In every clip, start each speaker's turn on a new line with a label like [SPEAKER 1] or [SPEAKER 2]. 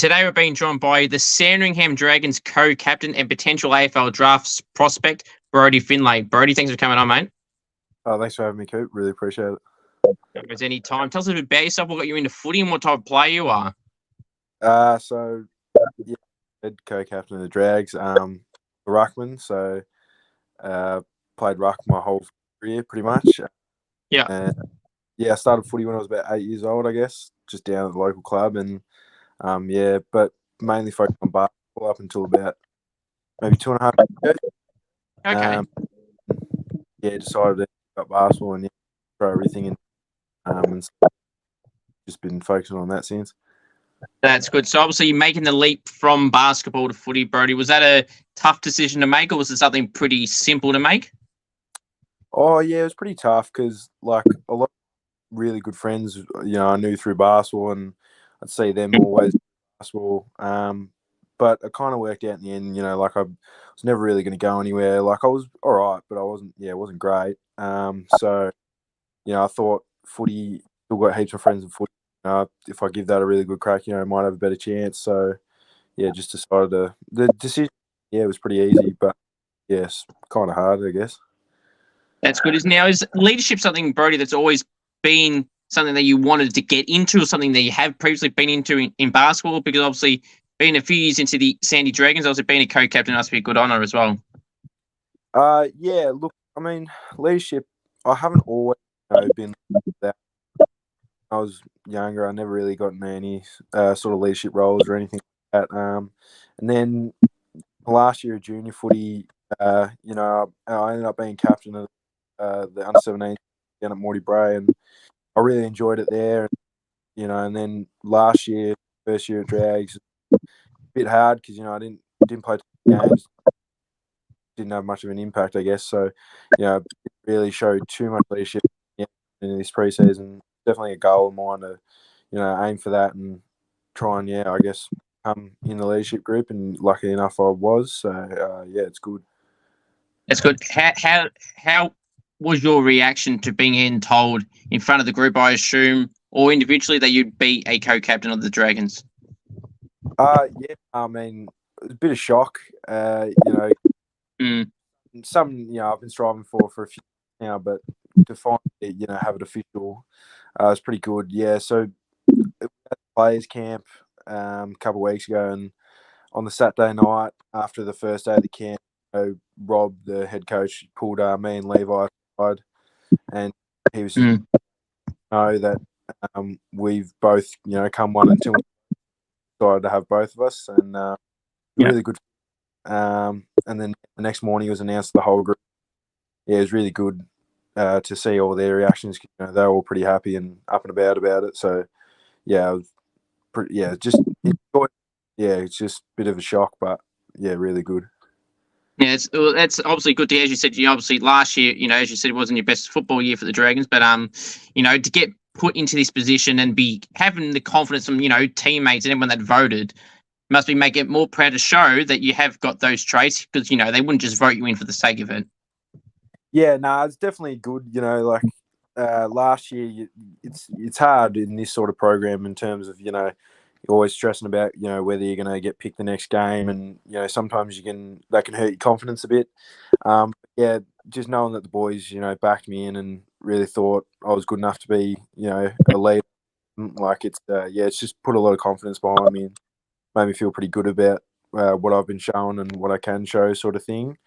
[SPEAKER 1] Today we're being joined by the Sandringham Dragons co-captain and potential AFL drafts prospect, Brodie Findlay. Brodie, thanks for coming on, mate.
[SPEAKER 2] Oh, thanks for having me, Coop. Really appreciate it.
[SPEAKER 1] If there's any time, tell us a bit about yourself, what got you into footy and what type of player you are.
[SPEAKER 2] Head co-captain of the Drags, ruckman. So, played ruck my whole career pretty much.
[SPEAKER 1] Yeah.
[SPEAKER 2] And I started footy when I was about 8 years old, I guess, just down at the local club, and but mainly focused on basketball up until about maybe 2.5 years ago.
[SPEAKER 1] Okay.
[SPEAKER 2] Decided to pick up basketball and throw everything in, and just been focusing on that since.
[SPEAKER 1] That's good. So obviously you're making the leap from basketball to footy, Brodie. Was that a tough decision to make, or was it something pretty simple to make?
[SPEAKER 2] Oh, yeah, it was pretty tough because, like, a lot of really good friends, I knew through basketball, and I'd see them always basketball. But it kind of worked out in the end, I was never really going to go anywhere. Like, I was all right, but it wasn't great. So, I thought footy, still got heaps of friends in footy. If I give that a really good crack, I might have a better chance. So, just decided the decision, it was pretty easy, but yes, kind of hard, I guess.
[SPEAKER 1] That's good. Is leadership something, Brodie, that's always been something that you wanted to get into, or something that you have previously been into in basketball? Because obviously, being a few years into the Sandy Dragons, obviously being a co-captain must be a good honour as well.
[SPEAKER 2] Look, I mean, leadership, I haven't always been that. When I was younger, I never really got in any sort of leadership roles or anything like that. And then last year of junior footy, I ended up being captain of the under-17 down at Morty Bray, and I really enjoyed it there. And then last year, first year at Drags, a bit hard because I didn't play games, didn't have much of an impact, I guess. So, it really showed too much leadership in this preseason. Definitely a goal of mine to, aim for that and try and, I guess, come in the leadership group. And lucky enough, I was. So, it's good.
[SPEAKER 1] That's good. How was your reaction to being told in front of the group, I assume, or individually, that you'd be a co-captain of the Dragons?
[SPEAKER 2] I mean, it was a bit of shock. Something I've been striving for a few years now, but to finally have it official, it's pretty good. Yeah, so it was at the players camp a couple of weeks ago, and on the Saturday night after the first day of the camp, Rob, the head coach, pulled me and Levi aside, and he was know that we've both come 1 and 2, decided to have both of us, and really good. And then the next morning it was announced to the whole group. Yeah, it was really good to see all their reactions. They were all pretty happy and up and about it. So it's just a bit of a shock, but really good.
[SPEAKER 1] Yeah, that's obviously good to hear. As you said, obviously last year, as you said, it wasn't your best football year for the Dragons, but to get put into this position and be having the confidence from teammates and everyone that voted must be make it more proud to show that you have got those traits, because they wouldn't just vote you in for the sake of it.
[SPEAKER 2] Yeah, it's definitely good. Last year, it's hard in this sort of program in terms of you're always stressing about whether you're going to get picked the next game, and sometimes that can hurt your confidence a bit. Just knowing that the boys backed me in and really thought I was good enough to be a leader, it's just put a lot of confidence behind me and made me feel pretty good about what I've been showing and what I can show, sort of thing.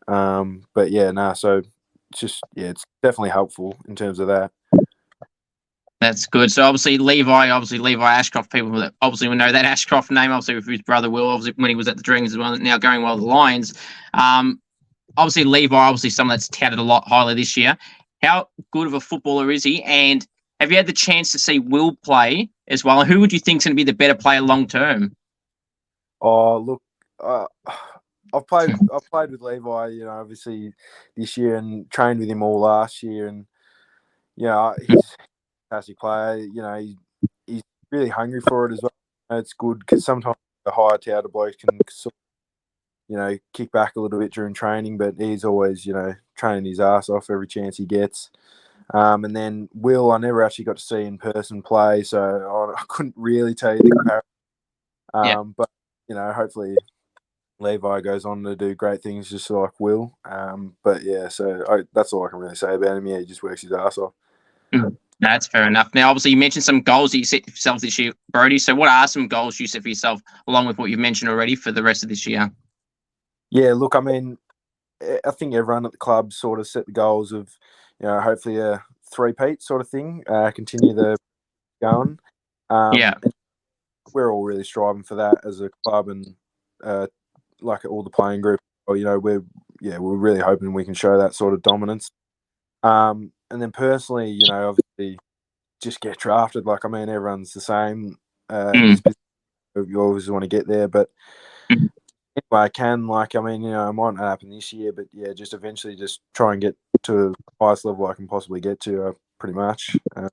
[SPEAKER 2] So it's just it's definitely helpful in terms of that.
[SPEAKER 1] That's good. So obviously Levi Ashcroft, people that obviously will know that Ashcroft name, obviously with his brother Will, obviously when he was at the Dragons as well, now going well with the Lions. Obviously Levi, someone that's touted a lot highly this year. How good of a footballer is he? And have you had the chance to see Will play as well? And who would you think is going to be the better player long term?
[SPEAKER 2] Oh, look, I've played with Levi, obviously this year, and trained with him all last year, and he's a fantastic player. He's really hungry for it as well. It's good because sometimes the higher touted blokes can kick back a little bit during training, but he's always training his ass off every chance he gets. And then Will, I never actually got to see in person play, so I couldn't really tell you the comparison.
[SPEAKER 1] Yeah.
[SPEAKER 2] But hopefully Levi goes on to do great things, just like Will. But yeah, so that's all I can really say about him. Yeah, he just works his ass off.
[SPEAKER 1] That's fair enough. Now, obviously, you mentioned some goals that you set for yourself this year, Brodie. So, what are some goals you set for yourself, along with what you've mentioned already, for the rest of this year?
[SPEAKER 2] Yeah, look, I mean, I think everyone at the club sort of set the goals of, hopefully a three-peat sort of thing, continue the going.
[SPEAKER 1] Yeah.
[SPEAKER 2] And we're all really striving for that as a club, and like all the playing group. We're really hoping we can show that sort of dominance. And then personally, obviously, just get drafted. Like, I mean, everyone's the same in this business. You always want to get there, but anyway, I can. Like, I mean, it might not happen this year, but yeah, just eventually, just try and get to the highest level I can possibly get to, pretty much. And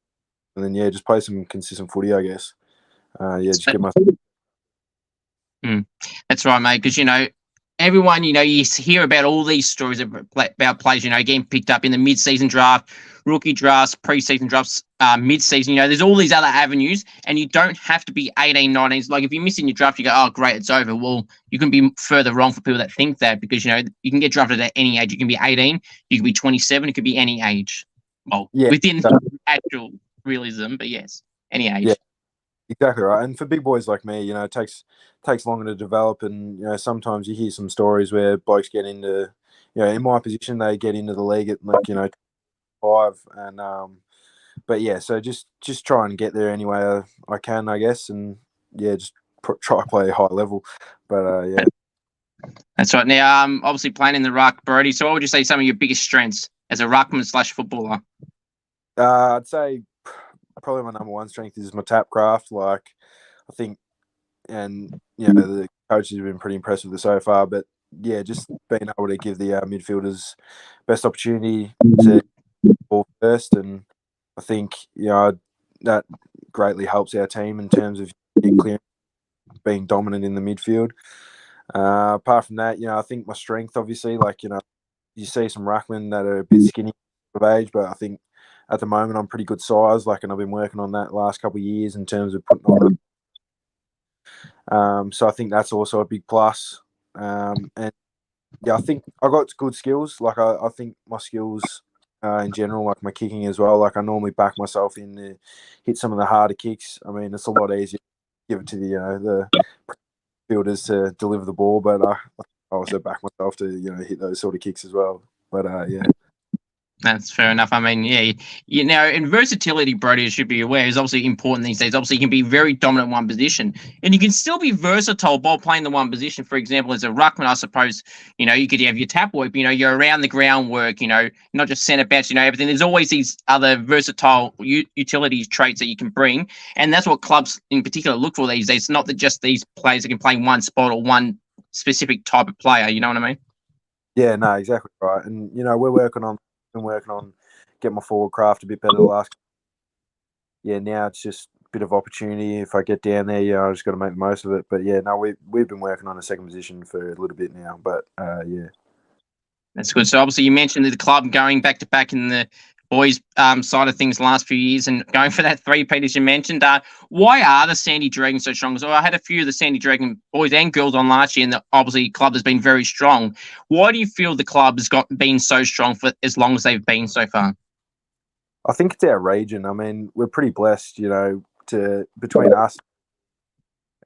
[SPEAKER 2] then just play some consistent footy, I guess. Just get my.
[SPEAKER 1] That's right, mate. Because everyone, you hear about all these stories about players, getting picked up in the mid-season draft, rookie drafts, pre-season drafts, mid-season. There's all these other avenues, and you don't have to be 18, 19. Like, if you're missing your draft, you go, oh, great, it's over. Well, you can be further wrong for people that think that, because, you can get drafted at any age. You can be 18, you can be 27, it could be any age. Well,
[SPEAKER 2] Yeah,
[SPEAKER 1] within actual realism, but yes, any age.
[SPEAKER 2] Yeah, exactly right. And for big boys like me, it takes longer to develop, and sometimes you hear some stories where blokes get into, in my position, they get into the league at like 5, and but yeah, so just try and get there any way I can, I guess, and just try to play a high level. But yeah.
[SPEAKER 1] That's right. Now, obviously playing in the ruck, Brodie. So, what would you say some of your biggest strengths as a ruckman / footballer?
[SPEAKER 2] I'd say probably my number one strength is my tap craft. Like, I think, and the coaches have been pretty impressed with it so far. But yeah, just being able to give the midfielders best opportunity to ball first, and I think that greatly helps our team in terms of clearing, being dominant in the midfield. Apart from that, I think my strength, obviously, like you see some ruckmen that are a bit skinny of age, but I think at the moment I'm pretty good size. Like, and I've been working on that last couple of years in terms of putting on. So I think that's also a big plus. And yeah, I think I got good skills. Like, I think my skills in general, like my kicking as well. Like, I normally back myself in to hit some of the harder kicks. I mean, it's a lot easier to give it to the fielders to deliver the ball, but I also back myself to hit those sort of kicks as well. But yeah.
[SPEAKER 1] That's fair enough. I mean, yeah, in versatility, Brodie, you should be aware, is obviously important these days. Obviously, you can be very dominant in one position, and you can still be versatile while playing the one position. For example, as a ruckman, I suppose, you could have your tap work, your around the ground work, not just centre backs, everything. There's always these other versatile utility traits that you can bring, and that's what clubs in particular look for these days. It's not that just these players that can play one spot or one specific type of player. You know what I mean?
[SPEAKER 2] Yeah, no, exactly right. And we're working on getting my forward craft a bit better the last. Yeah, now it's just a bit of opportunity. If I get down there, I just got to make the most of it. But yeah, no, we've been working on a second position for a little bit now. But yeah,
[SPEAKER 1] that's good. So obviously you mentioned the club going back to back in the boys' side of things the last few years and going for that three-peat as you mentioned. Why are the Sandy Dragons so strong? So I had a few of the Sandy Dragon boys and girls on last year, and obviously club has been very strong. Why do you feel the club has been so strong for as long as they've been so far?
[SPEAKER 2] I think it's our region. I mean, we're pretty blessed, to between us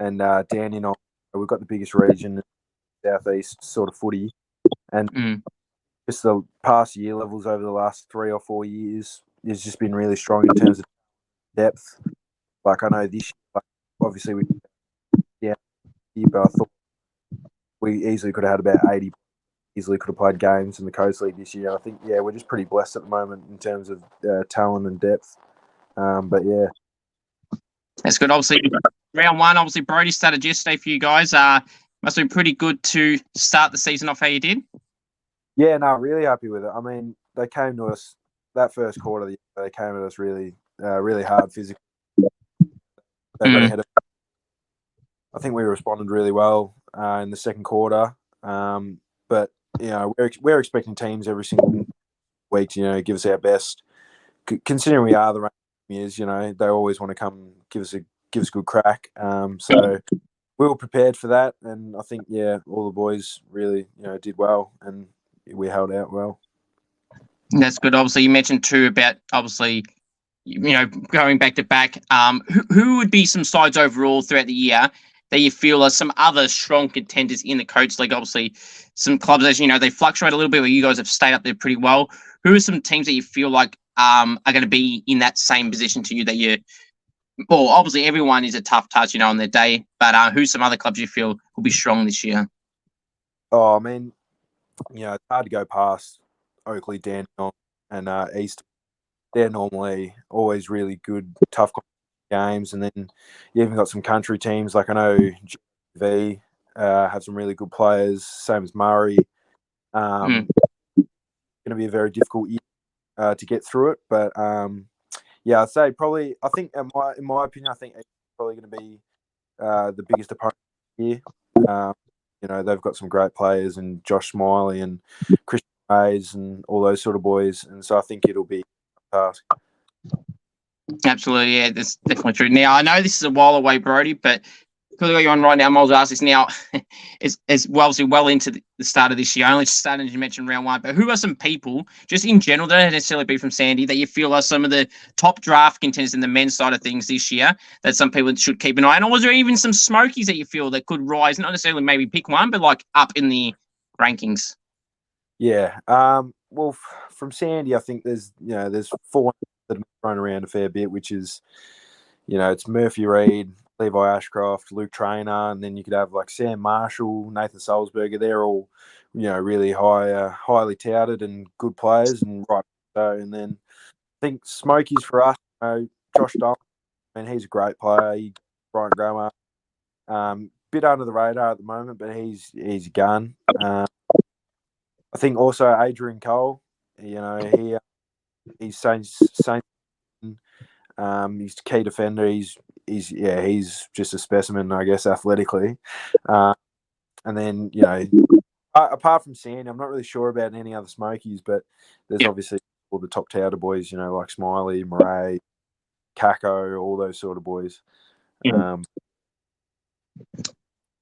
[SPEAKER 2] and Dandenong, we've got the biggest region in southeast sort of footy, and just the past year levels over the last 3 or 4 years has just been really strong in terms of depth. Like, I know this year, obviously but I thought we easily could have had about 80. Easily could have played games in the Coast League this year. I think we're just pretty blessed at the moment in terms of talent and depth. But yeah,
[SPEAKER 1] that's good. Obviously, round one, obviously Brodie started yesterday for you guys. Must have been pretty good to start the season off how you did.
[SPEAKER 2] Yeah, no, really happy with it. I mean, they came to us that first quarter. They came at us really, really hard physically. They got ahead of. I think we responded really well in the second quarter. But we're expecting teams every single week to give us our best. Considering we are the years, they always want to come give us a good crack. So we were prepared for that, and I think all the boys really did well, and we held out well.
[SPEAKER 1] That's good. Obviously, you mentioned too about going back to back. Who would be some sides overall throughout the year that you feel are some other strong contenders in the coach league? Obviously, some clubs, as you know, they fluctuate a little bit, where you guys have stayed up there pretty well. Who are some teams that you feel like are going to be in that same position to you that you? Well, obviously, everyone is a tough touch, on their day. But who's some other clubs you feel will be strong this year?
[SPEAKER 2] Oh, I mean, it's hard to go past Oakley, Dandenong, and East. They're normally always really good, tough games, and then you even got some country teams like I know GV have some really good players, same as Murray. Going to be a very difficult year to get through it, but I'd say probably. I think in my opinion, I think it's probably going to be the biggest opponent here. They've got some great players, and Josh Smiley and Christian Hayes and all those sort of boys, and so I think it'll be a task.
[SPEAKER 1] Absolutely, yeah, that's definitely true. Now, I know this is a while away, Brodie, but because you're on right now, I might as well ask this now. It's well into the start of this year. Only just started, as you mentioned, round one. But who are some people, just in general, don't necessarily be from Sandy, that you feel are some of the top draft contenders in the men's side of things this year that some people should keep an eye on? Or was there even some smokies that you feel that could rise, not necessarily maybe pick one, but like up in the rankings?
[SPEAKER 2] Yeah. Well, from Sandy, I think there's 4 that have thrown around a fair bit, which is, it's Murphy Reed, Levi Ashcroft, Luke Traynor, and then you could have like Sam Marshall, Nathan Salzberger. They're all, really highly touted and good players, and right. So, and then I think smokies for us, Josh Dolan. I mean, he's a great player. Brian Grammer, bit under the radar at the moment, but he's a gun. I think also Adrian Cole. He's same. He's a key defender. He's just a specimen, I guess, athletically. And then apart from Sandy, I'm not really sure about any other smokies, but there's obviously all the top touted boys, like Smiley, Murray, Kako, all those sort of boys.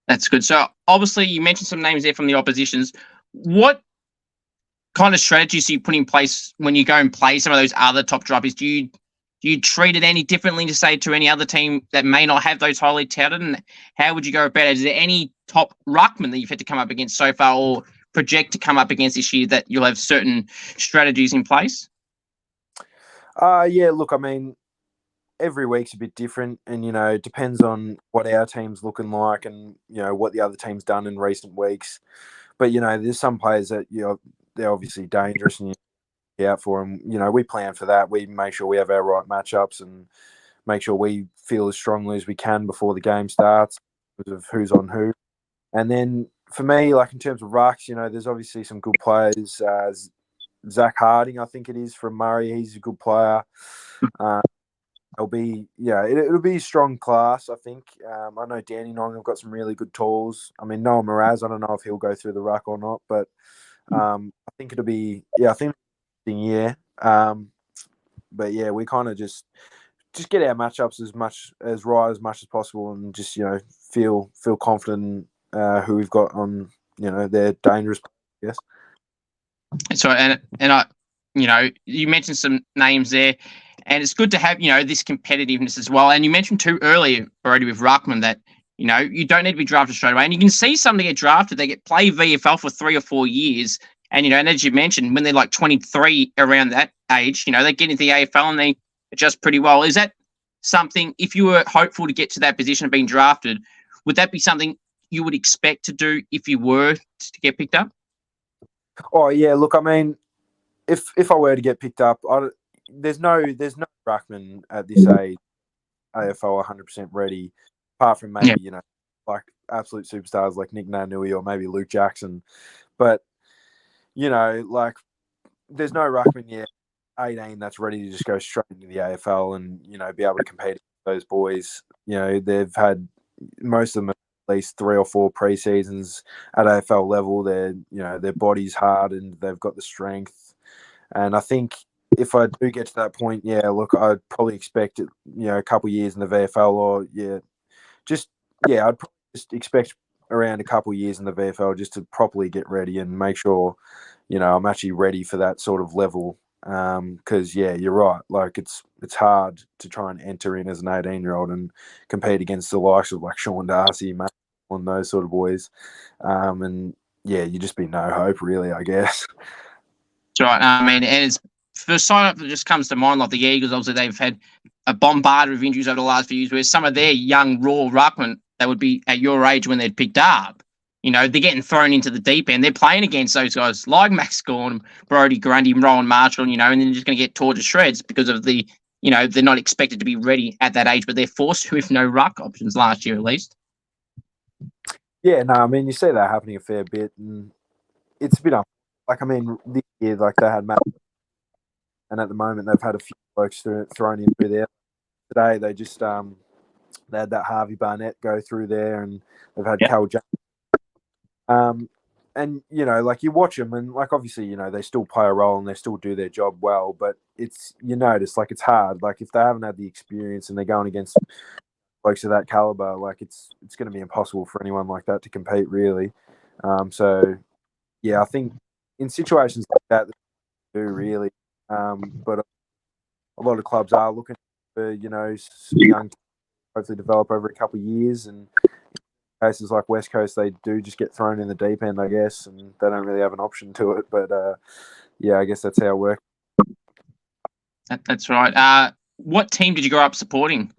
[SPEAKER 1] That's good. So obviously you mentioned some names there from the oppositions. What kind of strategies do you put in place when you go and play some of those other top droppies? Do you treat it any differently to say to any other team that may not have those highly touted? And how would you go about it? Is there any top ruckman that you've had to come up against so far or project to come up against this year that you'll have certain strategies in place?
[SPEAKER 2] Look, I mean, every week's a bit different, and it depends on what our team's looking like and what the other team's done in recent weeks. But there's some players that they're obviously dangerous, and you look out for them. We plan for that. We make sure we have our right matchups and make sure we feel as strongly as we can before the game starts because of who's on who. And then for me, like in terms of rucks, there's obviously some good players. Zach Harding, I think it is, from Murray. He's a good player. It'll be a strong class, I think. I know Dandenong have got some really good tools. I mean, Noah Mraz, I don't know if he'll go through the ruck or not, but I think it'll be year. But we kind of just get our matchups as much as possible, and just feel confident who we've got on they're dangerous. Yes.
[SPEAKER 1] So and I, you mentioned some names there. And it's good to have, this competitiveness as well. And you mentioned too earlier already with ruckman that, you don't need to be drafted straight away. And you can see some that get drafted, they play VFL for 3 or 4 years. And, and as you mentioned, when they're like 23 around that age, they get into the AFL and they adjust pretty well. Is that something, if you were hopeful to get to that position of being drafted, would that be something you would expect to do if you were to get picked up?
[SPEAKER 2] Oh, yeah. Look, I mean, if I were to get picked up, there's no ruckman at this age AFL 100% ready, apart from maybe like absolute superstars like Nick Nanui or maybe Luke Jackson. But like there's no ruckman yet 18 that's ready to just go straight into the AFL and be able to compete with those boys. They've had most of them at least 3 or 4 pre-seasons at AFL level. Their body's hard and they've got the strength. And I think if I do get to that point, look, I'd probably expect it, a couple of years in the VFL or I'd probably just expect around a couple of years in the VFL just to properly get ready and make sure, I'm actually ready for that sort of level. Because you're right. Like it's hard to try and enter in as an 18-year-old and compete against the likes of like Sean Darcy, mate, on those sort of boys. And you just be no hope, really, I guess.
[SPEAKER 1] That's right. I mean, and it's first sign up that just comes to mind, like the Eagles. Obviously, they've had a bombardment of injuries over the last few years, where some of their young raw ruckmen that would be at your age when they'd picked up, they're getting thrown into the deep end. They're playing against those guys like Max Gorn, Brodie Grundy, Rowan Marshall, and then they're just going to get torn to shreds because of the, they're not expected to be ready at that age, but they're forced to with no ruck options last year at least.
[SPEAKER 2] Yeah, no, I mean, you see that happening a fair bit, and it's a bit up. Like, I mean, this year, like, they had Matt, and at the moment, they've had a few folks thrown in through there. Today, they just they had that Harvey Barnett go through there, and they've had Cal James. And, like, you watch them, and, like, obviously, they still play a role and they still do their job well, but it's, notice, like, it's hard. Like, if they haven't had the experience and they're going against folks of that caliber, like, it's going to be impossible for anyone like that to compete, really. So, I think in situations like that, they do really. But a lot of clubs are looking for, young, hopefully develop over a couple of years. And in cases like West Coast, they do just get thrown in the deep end, I guess, and they don't really have an option to it. But, I guess that's how it works.
[SPEAKER 1] That's right. What team did you grow up supporting?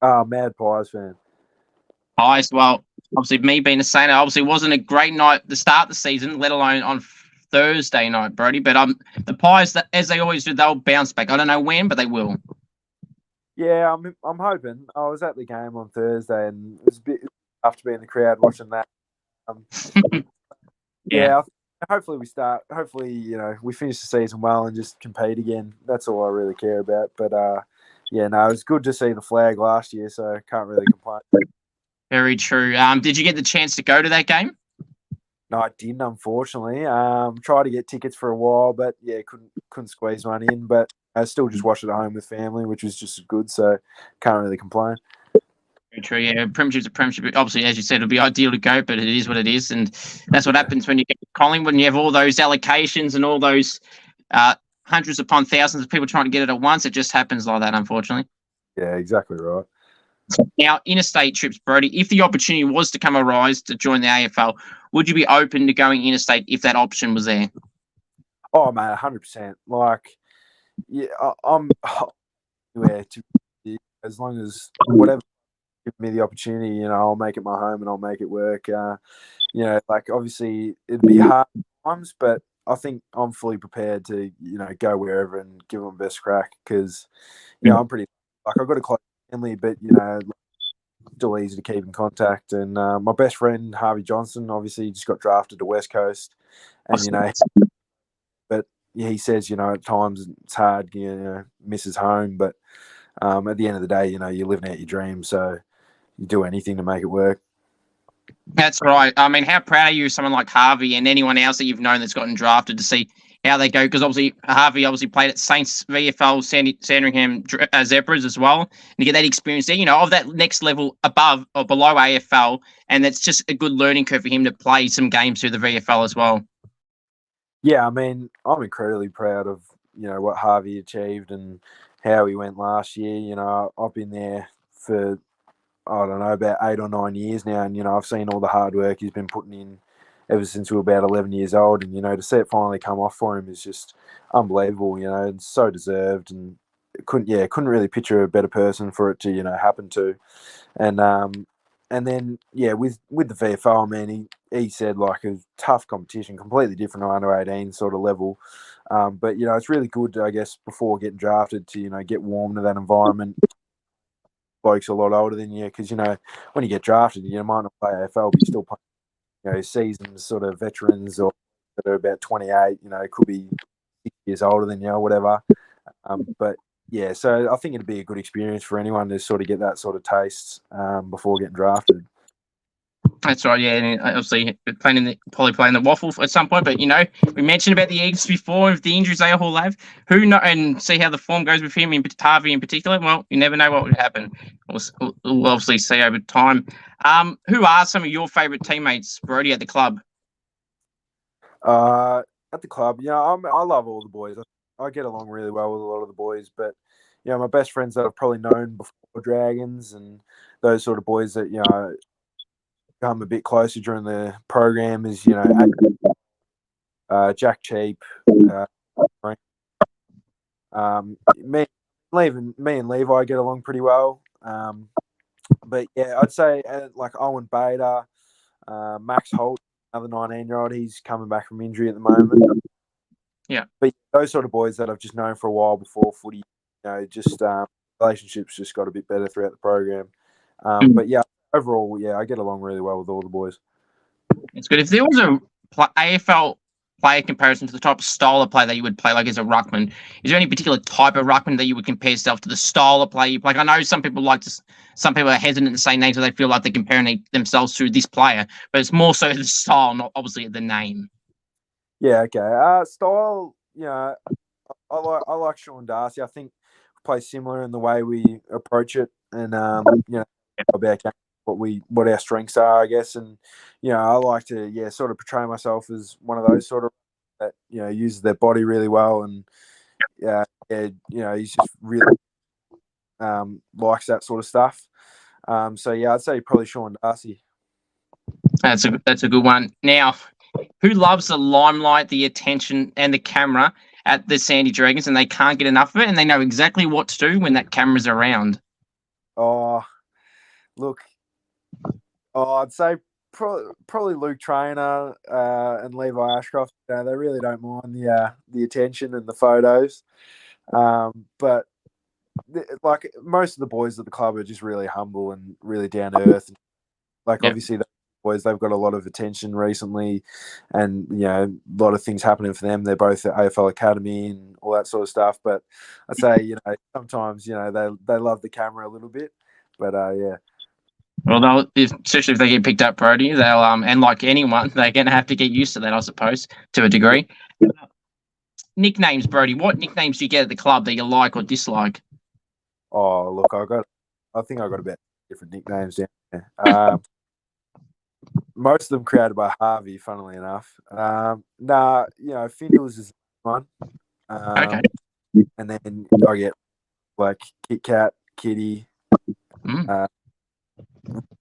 [SPEAKER 2] Mad Pies fan.
[SPEAKER 1] Pies, well, obviously me being a Saint, obviously wasn't a great night to start the season, let alone on Thursday night, Brodie. But the Pies, as they always do, they'll bounce back. I don't know when, but they will.
[SPEAKER 2] Yeah, I'm hoping. I was at the game on Thursday, and it was a bit tough to be in the crowd watching that. Hopefully we start. Hopefully, we finish the season well and just compete again. That's all I really care about. But it was good to see the flag last year, so I can't really complain.
[SPEAKER 1] Very true. Did you get the chance to go to that game?
[SPEAKER 2] No, I didn't, unfortunately. Tried to get tickets for a while, but couldn't squeeze one in. But I still just watched it at home with family, which was just as good. So can't really complain.
[SPEAKER 1] Very true. Yeah, premiership's a premiership. Obviously, as you said, it'd be ideal to go, but it is what it is, and that's what happens when you get Collingwood and you have all those allocations and all those hundreds upon thousands of people trying to get it at once. It just happens like that, unfortunately.
[SPEAKER 2] Yeah, exactly right.
[SPEAKER 1] Now, interstate trips, Brodie, if the opportunity was to come arise to join the AFL, would you be open to going interstate if that option was there?
[SPEAKER 2] Oh, mate, 100%. Like, I'm anywhere as long as whatever give me the opportunity, I'll make it my home and I'll make it work. Like obviously it'd be hard times, but I think I'm fully prepared to, go wherever and give them the best crack because, I'm pretty like I've got a close family, but still easy to keep in contact. And my best friend Harvey Johnson, obviously, just got drafted to West Coast, and but he says at times it's hard, misses home, but at the end of the day, you're living out your dream, so you do anything to make it work.
[SPEAKER 1] That's right. I mean, how proud are you of someone like Harvey and anyone else that you've known that's gotten drafted to see how they go? Because obviously Harvey played at Saints VFL Sandringham Zebras as well, and to get that experience there, of that next level above or below AFL, and that's just a good learning curve for him to play some games through the VFL as well.
[SPEAKER 2] Yeah, I mean, I'm incredibly proud of what Harvey achieved and how he went last year. I've been there for I don't know about 8 or 9 years now, and I've seen all the hard work he's been putting in ever since we were about 11 years old, and to see it finally come off for him is just unbelievable. And so deserved, and couldn't really picture a better person for it to happen to, and then with the VFL, man, he said like a tough competition, completely different to under 18 sort of level, but it's really good, I guess, before getting drafted to get warm to that environment. Blokes a lot older than you, because when you get drafted, you might not play AFL, but you still play seasoned sort of veterans or that are about 28. Could be 6 years older than you, or whatever. But so I think it'd be a good experience for anyone to sort of get that sort of taste before getting drafted.
[SPEAKER 1] That's right, yeah. And obviously, probably playing the waffle at some point. But we mentioned about the Eagles before with the injuries they all have. Who know, and see how the form goes with him, Harvey in particular. Well, you never know what would happen. We'll obviously see over time. Who are some of your favourite teammates, Brodie, at the club?
[SPEAKER 2] At the club, I love all the boys. I get along really well with a lot of the boys, but my best friends that I've probably known before Dragons and those sort of boys that come a bit closer during the program is Jack Cheap, me and Levi get along pretty well. But yeah, I'd say like Owen Bader, Max Holt, another 19-year-old. He's coming back from injury at the moment.
[SPEAKER 1] Yeah,
[SPEAKER 2] but those sort of boys that I've just known for a while before footy, just relationships just got a bit better throughout the program. But yeah, overall, I get along really well with all the boys.
[SPEAKER 1] It's good. If there was a AFL player comparison to the type of style of play that you would play, like as a ruckman, is there any particular type of ruckman that you would compare yourself to the style of play you play? Like, I know some people are hesitant to say names, so they feel like they're comparing themselves to this player, but it's more so the style, not obviously the name.
[SPEAKER 2] Yeah, okay. Style, I like Sean Darcy. I think we play similar in the way we approach it, and about what our strengths are, I guess. And I like to sort of portray myself as one of those sort of that uses their body really well, and he's just really likes that sort of stuff. So I'd say probably Sean Darcy.
[SPEAKER 1] That's a good one. Now, who loves the limelight, the attention, and the camera at the Sandy Dragons, and they can't get enough of it, and they know exactly what to do when that camera's around?
[SPEAKER 2] Oh, look, I'd say probably Luke Trainer and Levi Ashcroft. They really don't mind the attention and the photos, but like most of the boys at the club are just really humble and really down to earth. Like obviously the boys, they've got a lot of attention recently, and a lot of things happening for them. They're both at AFL Academy and all that sort of stuff. But I'd say sometimes they love the camera a little bit, but yeah.
[SPEAKER 1] Well, especially if they get picked up, Brodie, they'll and like anyone, they're going to have to get used to that, I suppose, to a degree. Nicknames, Brodie. What nicknames do you get at the club that you like or dislike?
[SPEAKER 2] Oh, look, I think I got about different nicknames down there. Most of them created by Harvey, funnily enough. Findles is one.
[SPEAKER 1] Okay.
[SPEAKER 2] And then I get like Kit Kat, Kitty.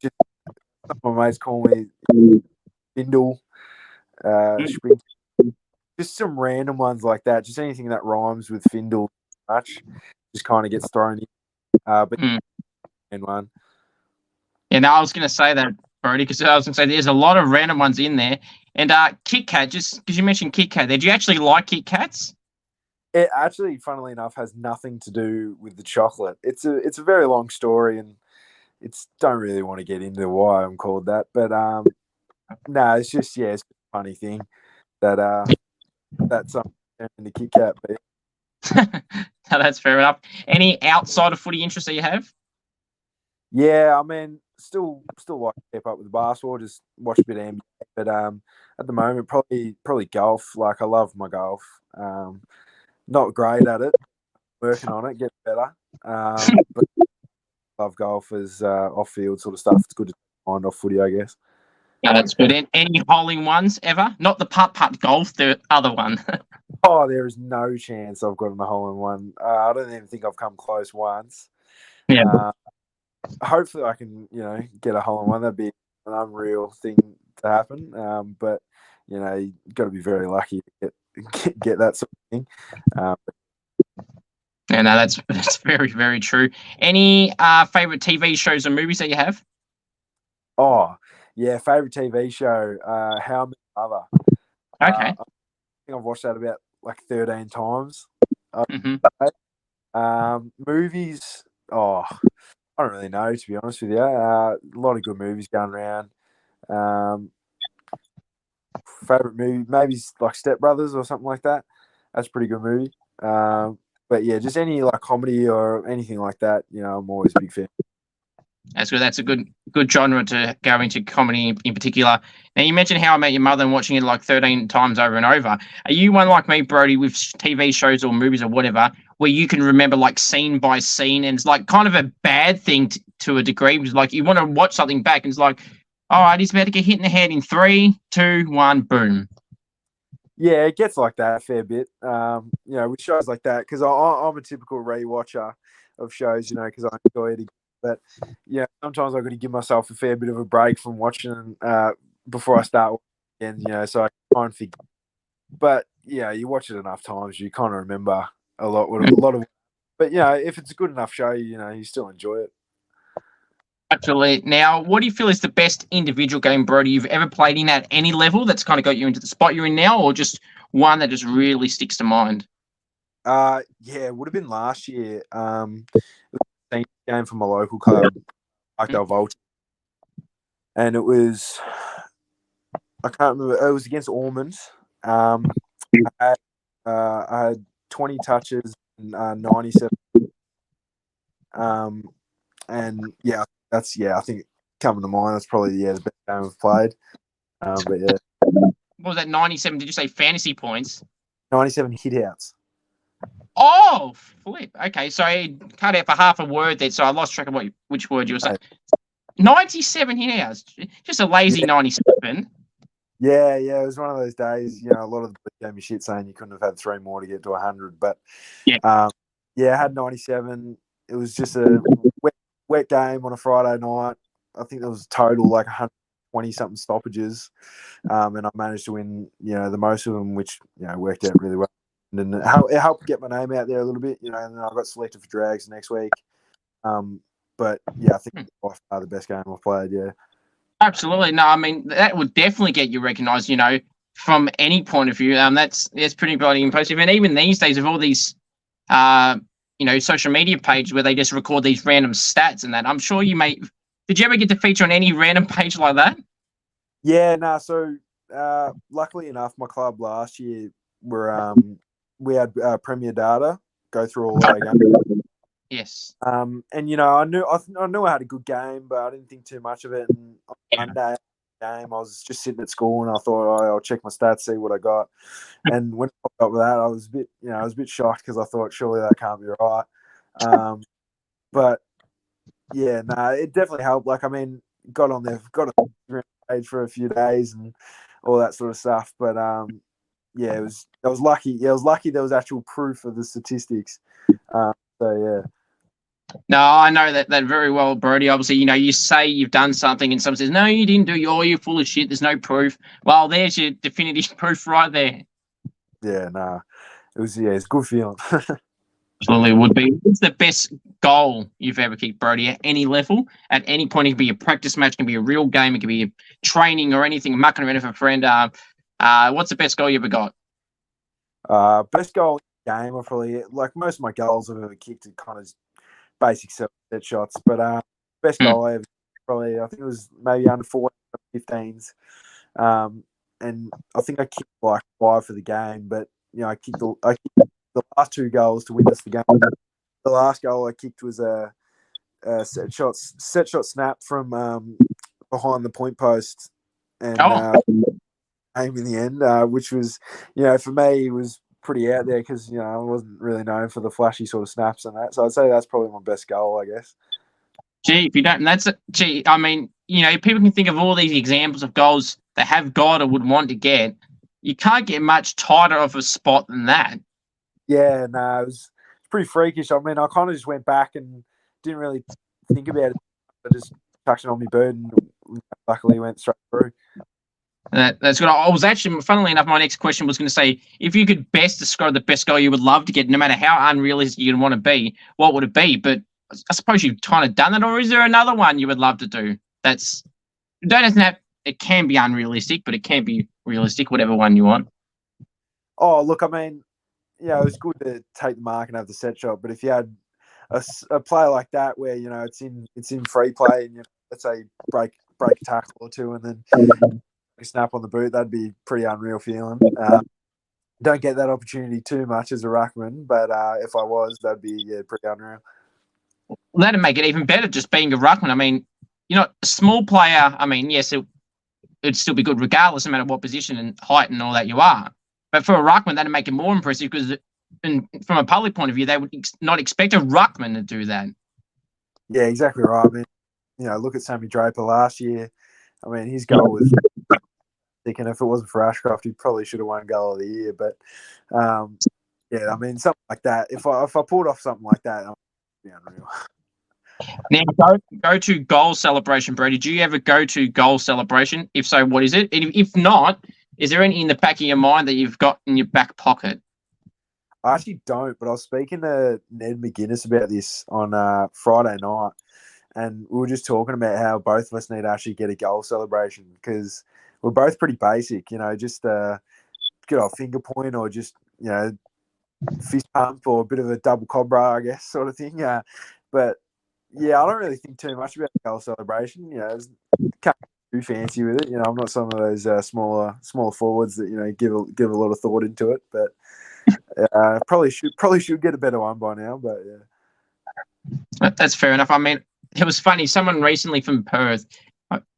[SPEAKER 2] Just some of my mates call me Findle, Spring. Just some random ones like that. Just anything that rhymes with Findle much just kind of gets thrown in. But and one.
[SPEAKER 1] Yeah, no, I was going to say that, Brodie, because I was going to say there's a lot of random ones in there. And Kit Kat, just because you mentioned Kit Kat, did you actually like Kit Kats?
[SPEAKER 2] It actually, funnily enough, has nothing to do with the chocolate. It's a very long story, and don't really want to get into why I'm called that. But no, it's just it's a funny thing that that's something in the Kit Kat.
[SPEAKER 1] No, that's fair enough. Any outside of footy interests that you have?
[SPEAKER 2] Yeah, I mean, still like to keep up with the basketball, just watch a bit of NBA. But at the moment, probably golf. Like I love my golf. Not great at it, working on it, get better. But love golf as off field sort of stuff. It's good to mind off footy, I guess.
[SPEAKER 1] Yeah, that's good. Any holing ones ever? Not the putt golf, the other one.
[SPEAKER 2] Oh, there is no chance I've gotten a hole in one. I don't even think I've come close once.
[SPEAKER 1] Yeah.
[SPEAKER 2] Hopefully I can, get a hole in one. That'd be an unreal thing to happen. But you got to be very lucky to get that sort of thing.
[SPEAKER 1] Yeah, no, that's very, very true. Any favorite TV shows or movies that you have?
[SPEAKER 2] Oh, yeah, favorite TV show, How I Met Your Mother.
[SPEAKER 1] Okay.
[SPEAKER 2] I think I've watched that about like 13 times. Movies, I don't really know, to be honest with you. A lot of good movies going around. Favorite movie, maybe like Step Brothers or something like that. That's a pretty good movie. But yeah, just any like comedy or anything like that, I'm always a big fan.
[SPEAKER 1] That's good. That's a good genre to go into, comedy in particular. Now, you mentioned How I Met Your Mother and watching it like 13 times over and over. Are you one like me, Brodie, with TV shows or movies or whatever, where you can remember like scene by scene, and it's like kind of a bad thing to a degree, because like you want to watch something back and it's like, all right, he's about to get hit in the head in 3, 2, 1, boom.
[SPEAKER 2] Yeah, it gets like that a fair bit. With shows like that, because I'm a typical rewatcher of shows, because I enjoy it. But yeah, sometimes I've got to give myself a fair bit of a break from watching before I start again, so I can try and forget. But yeah, you watch it enough times, you kind of remember a lot of. But if it's a good enough show, you still enjoy it.
[SPEAKER 1] Absolutely. Now, what do you feel is the best individual game, Brodie, you've ever played in at any level that's kind of got you into the spot you're in now, or just one that just really sticks to mind?
[SPEAKER 2] It would have been last year. It was a game for my local club, Volta, and it was, I can't remember. It was against Ormond. I had 20 touches and 97. And I think coming to mind, that's probably the best game I've played. But yeah,
[SPEAKER 1] What was that, 97? Did you say fantasy points?
[SPEAKER 2] 97 hitouts.
[SPEAKER 1] Oh, flip. Okay, so I cut out for half a word there, so I lost track of which word you were saying. 97 hitouts. Just a lazy 97.
[SPEAKER 2] Yeah, it was one of those days. A lot of the gave me shit saying you couldn't have had 3 more to get to 100. But I had 97. It was just a wet game on a Friday night. I think there was total like 120 something stoppages, and I managed to win. The most of them, which worked out really well. And it helped get my name out there a little bit. And then I got selected for Drags next week. But yeah, I think it's by far the best game I've played. Yeah.
[SPEAKER 1] Absolutely. No, I mean, that would definitely get you recognised, from any point of view. That's pretty bloody impressive. And even these days, with all these, social media pages where they just record these random stats and that, I'm sure you may. Did you ever get to feature on any random page like that?
[SPEAKER 2] Yeah, so luckily enough, my club last year we had Premier Data go through all our games.
[SPEAKER 1] Yes.
[SPEAKER 2] And I knew I had a good game, but I didn't think too much of it. And on Monday game, I was just sitting at school, and I thought, I'll check my stats, see what I got. And when I popped up with that, I was a bit shocked, because I thought surely that can't be right. But yeah, it definitely helped. Like, I mean, got on there, got a page for a few days and all that sort of stuff. But I was lucky. Yeah, I was lucky there was actual proof of the statistics. So yeah.
[SPEAKER 1] No, I know that very well, Brodie. Obviously, you say you've done something and someone says, no, you didn't do it. Oh, you're full of shit. There's no proof. Well, there's your definitive proof right there.
[SPEAKER 2] Yeah, it's a good feeling.
[SPEAKER 1] Absolutely would be. What's the best goal you've ever kicked, Brodie, at any level, at any point? It can be a practice match, it can be a real game, it can be training or anything, mucking around with a friend. What's the best goal you ever got?
[SPEAKER 2] Best goal in the game, I probably, like most of my goals I've ever kicked are kind of basic set shots, but best goal I ever probably, I think it was maybe under 14 or 15s, and I think I kicked like 5 for the game, but I kicked the last 2 goals to win us the game. The last goal I kicked was a set shot snap from behind the point post, and aim in the end, which was, for me, it was pretty out there, because I wasn't really known for the flashy sort of snaps and that. So I'd say that's probably my best goal, I guess.
[SPEAKER 1] Gee, if you don't, I mean, people can think of all these examples of goals they have got or would want to get. You can't get much tighter of a spot than that.
[SPEAKER 2] Yeah, it was pretty freakish. I mean, I kind of just went back and didn't really think about it. I just touched it on my boot, and luckily went straight through.
[SPEAKER 1] That's good. I was actually, funnily enough, my next question was going to say, if you could best describe the best goal you would love to get, no matter how unrealistic you'd want to be, what would it be? But I suppose you've kind of done that, or is there another one you would love to do? It can be unrealistic, but it can be realistic, whatever one you want.
[SPEAKER 2] Oh, look, I mean, it was good to take the mark and have the set shot, but if you had a play like that where it's in free play, and let's say break a tackle or two, and then a snap on the boot, that'd be pretty unreal feeling. Don't get that opportunity too much as a ruckman, but if I was, that'd be pretty unreal.
[SPEAKER 1] That'd make it even better just being a ruckman. I mean, you're not a small player. I mean, yes, it'd still be good regardless, no matter what position and height and all that you are. But for a ruckman, that'd make it more impressive because, from a public point of view, they would not expect a ruckman to do that.
[SPEAKER 2] Yeah, exactly right. I mean, look at Sammy Draper last year. I mean, his goal was thick, and if it wasn't for Ashcroft, he probably should have won goal of the year. But yeah, I mean, something like that. If I pulled off something like that, it'd be unreal.
[SPEAKER 1] Now, go to goal celebration, Brodie. Do you ever go to goal celebration? If so, what is it? And if not, is there any in the back of your mind that you've got in your back pocket?
[SPEAKER 2] I actually don't, but I was speaking to Ned McGuinness about this on Friday night, and we were just talking about how both of us need to actually get a goal celebration because we're both pretty basic, just get our finger point or just, fist pump or a bit of a double cobra, I guess, sort of thing. But yeah, I don't really think too much about the goal celebration. Can't be too fancy with it. I'm not some of those smaller forwards that give a lot of thought into it. But probably should get a better one by now. But yeah,
[SPEAKER 1] that's fair enough. I mean, it was funny. Someone recently from Perth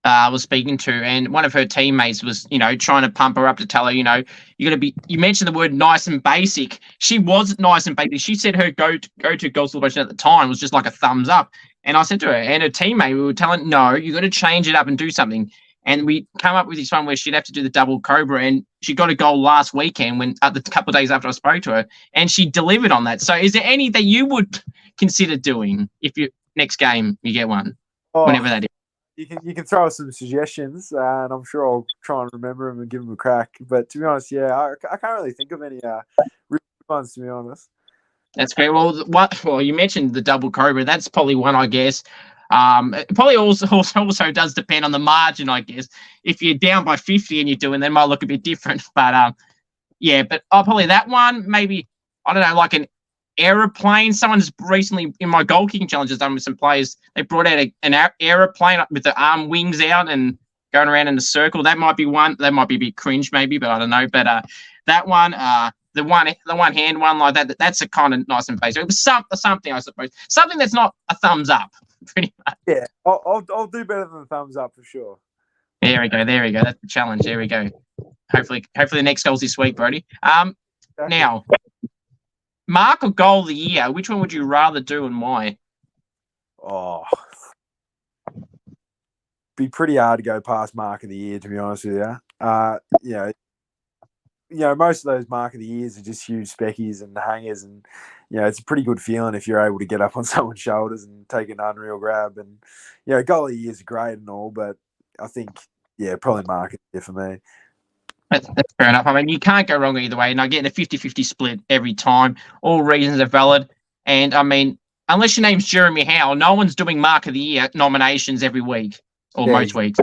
[SPEAKER 1] was speaking to, and one of her teammates was, trying to pump her up to tell her, you're going to be. You mentioned the word nice and basic. She was nice and basic. She said her go to goal celebration at the time was just like a thumbs up. And I said to her and her teammate, we were telling, no, you got to change it up and do something. And we come up with this one where she'd have to do the double cobra, and she got a goal last weekend the couple of days after I spoke to her, and she delivered on that. So, is there any that you would consider doing if you next game you get one, whenever that is?
[SPEAKER 2] You can throw us some suggestions, and I'm sure I'll try and remember them and give them a crack. But to be honest, yeah, I can't really think of any real ones, to be honest.
[SPEAKER 1] That's fair. Well, you mentioned the double cobra. That's probably one, I guess. It probably also does depend on the margin, I guess. If you're down by 50 and you're doing that, it might look a bit different. But yeah, but probably that one. Maybe, I don't know, like an aeroplane. Someone's recently in my goal kicking challenge has done with some players. They brought out an aeroplane with the arm wings out and going around in a circle. That might be one. That might be a bit cringe, maybe, but I don't know. But that one. The one hand one like that. That's a kind of nice and basic. It was something, I suppose. Something that's not a thumbs up, pretty much.
[SPEAKER 2] Yeah, I'll do better than a thumbs up for sure.
[SPEAKER 1] There we go. That's the challenge. There we go. Hopefully the next goal's this week, Brodie. Exactly. Now, mark or goal of the year. Which one would you rather do and why?
[SPEAKER 2] Oh, be pretty hard to go past mark of the year, to be honest with you. Most of those mark of the years are just huge speckies and hangers, and it's a pretty good feeling if you're able to get up on someone's shoulders and take an unreal grab. And goal of the year is great and all, but I think probably mark of the year for me.
[SPEAKER 1] That's fair enough. I mean, you can't go wrong either way. And I get a 50-50 split every time. All reasons are valid. And I mean, unless your name's Jeremy Howe, no one's doing mark of the year nominations every week or most weeks.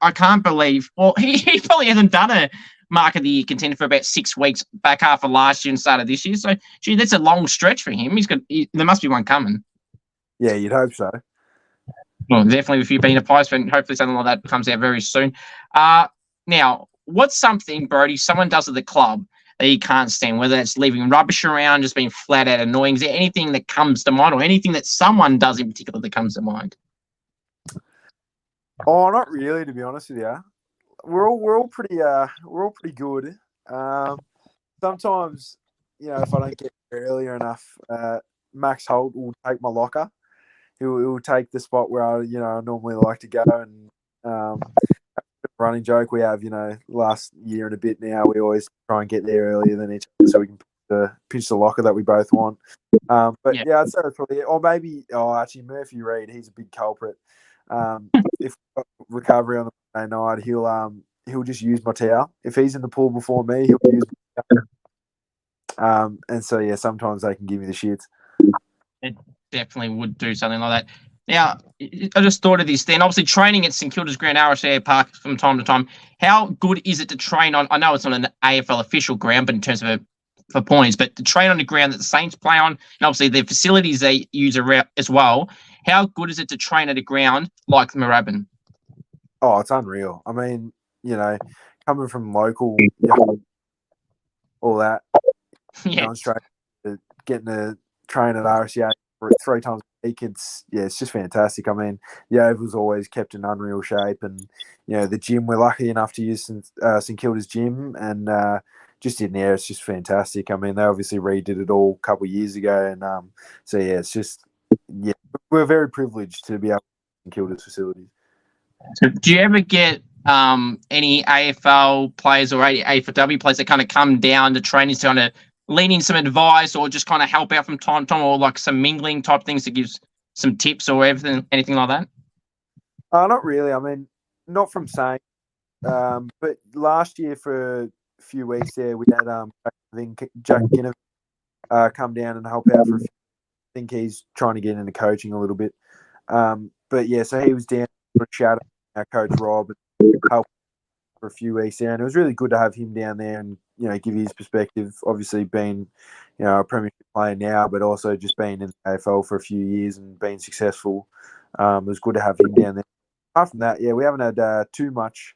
[SPEAKER 1] I can't believe. Well, he probably hasn't done a mark of the year contender for about 6 weeks, back half of last year and start of this year. So, gee, that's a long stretch for him. There must be one coming.
[SPEAKER 2] Yeah, you'd hope so.
[SPEAKER 1] Well, definitely if you've been a Pies fan, hopefully something like that comes out very soon. Now, what's something, Brodie, someone does at the club that you can't stand, whether it's leaving rubbish around, just being flat out annoying? Is there anything that comes to mind or anything that someone does in particular that comes to mind?
[SPEAKER 2] Oh, not really, to be honest with you. We're all pretty good. Sometimes, if I don't get there earlier enough, Max Holt will take my locker. He'll take the spot where I normally like to go, and running joke we have, last year and a bit now, we always try and get there earlier than each other so we can pinch the locker that we both want. But I'd say that's probably it. Or maybe, actually, Murphy Reid, he's a big culprit. If recovery on the Monday night, he'll just use my towel. If he's in the pool before me, he'll use my towel. And so sometimes they can give me the shits.
[SPEAKER 1] It definitely would do something like that. Now, I just thought of this then. Obviously, training at St Kilda's ground, RSA Park, from time to time. How good is it to train on? I know it's not an AFL official ground, but in terms of for points, but to train on the ground that the Saints play on, and obviously the facilities they use around as well. How good is it to train at a ground like Moorabbin?
[SPEAKER 2] Oh, it's unreal. I mean, coming from local, all that, going straight to getting to train at RSA three times a week. It's just fantastic. I mean, the Oval's always kept in unreal shape, and the gym, we're lucky enough to use St Kilda's gym, and just in there, it's just fantastic. I mean, they obviously redid it all a couple of years ago, and so it's just we're very privileged to be able to use St Kilda's facilities.
[SPEAKER 1] So do you ever get any AFL players or AFLW players that kind of come down to training to kind of lean in some advice or just kind of help out from time to time, or like some mingling type things that gives some tips or anything like that?
[SPEAKER 2] Not really. I mean, not from saying, but last year for a few weeks there, we had Jack Ginnivan come down and help out for a few. I think he's trying to get into coaching a little bit. But so he was down for a shout out our coach Rob and help for a few weeks there, and it was really good to have him down there and give his perspective. Obviously, being a premiership player now, but also just being in the AFL for a few years and being successful, it was good to have him down there. Apart from that, we haven't had too much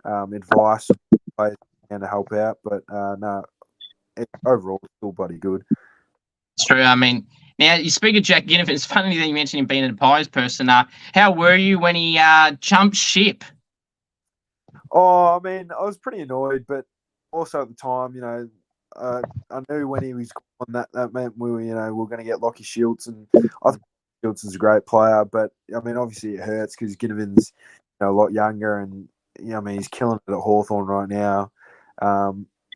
[SPEAKER 2] advice players down to help out, but no, overall it's still bloody good.
[SPEAKER 1] It's true. I mean, now you speak of Jack Ginnivan. It's funny that you mentioned him being an advised person. How were you when he jumped ship?
[SPEAKER 2] Oh, I mean, I was pretty annoyed, but also at the time, I knew when he was gone that meant we were going to get Lockie Schultz, and I think Schultz is a great player, but I mean, obviously it hurts because Ginnivan's a lot younger, and I mean, he's killing it at Hawthorn right now.